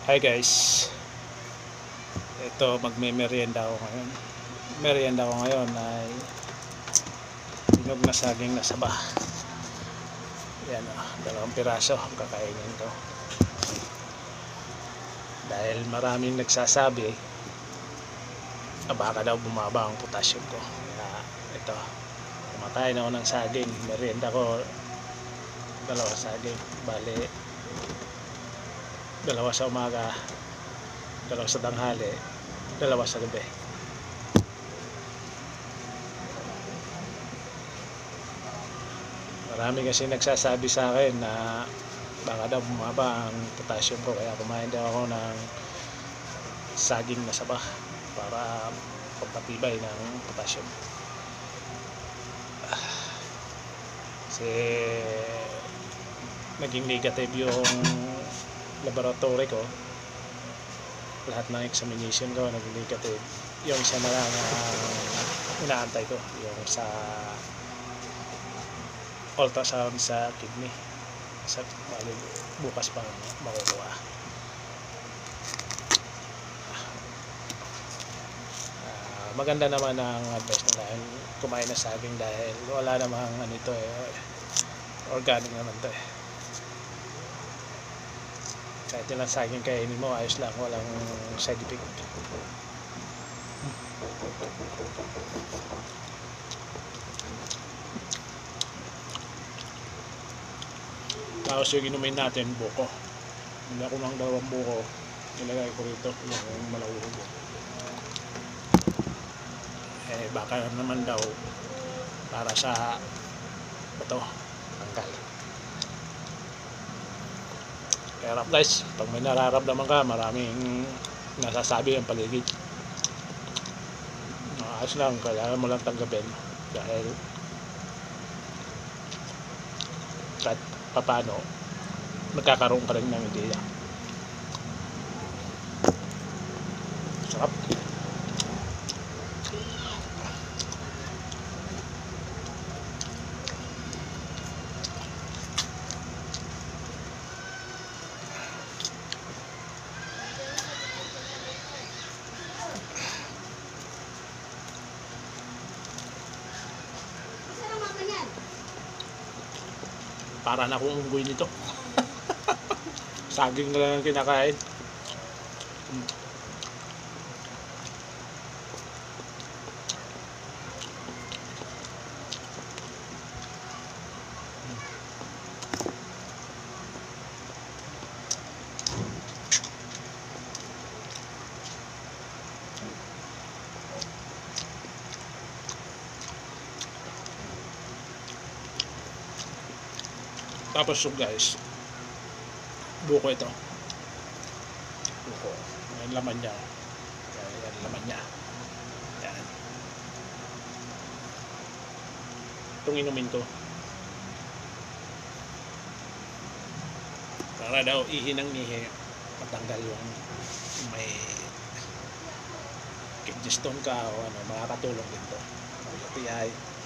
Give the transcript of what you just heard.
Hi guys, ito magme-merienda ako ngayon. Merienda ko ngayon ay hinog na saging na saba. Yan o, 2 piraso kakainin ko. Dahil maraming nagsasabi baka daw bumaba ang potassium ko. Kaya ito, kumakain ako ng saging. Merienda ko 2 saging. Bali 2 sa umaga, 2 sa tanghali, 2 sa gabi. Marami kasi nagsasabi sa akin na baka daw bumaba ang potassium ko, kaya kumain daw ako ng saging na saba para pagpatibay ng potassium. Kasi naging negative yung laboratory ko, lahat ng examination ko naging negative. Yung isa na lang inaantay ko, yung sa ultrasound sa kidney. Sa bukas pa makukuha. Maganda naman ang advice nila kumain na saging dahil wala namang organic naman to eh. Kahit ilang saging kainin mo, ayos lang, walang side effect. Tapos yung inumin natin, buko. Hindi ako ng 2 buko, nilagay ko rito yung malawurog. Baka naman daw para sa bato, tanggal. Kaya guys, pag may nararamdaman ka, maraming nasasabi ang paligid. Ayos lang, kailangan mo lang tanggapin dahil kahit papano magkakaroon ka rin ng ideya. Sarap. Para na akong unggoy nito. Saging na lang ang kinakain. Tapos guys, buko ito. Buko. Yan laman niya. Yan laman niya. Yan. Itong inumin ko. Para daw ihi ng ihi, matanggal yung may kidney stone ka o makakatulong dito. UTI.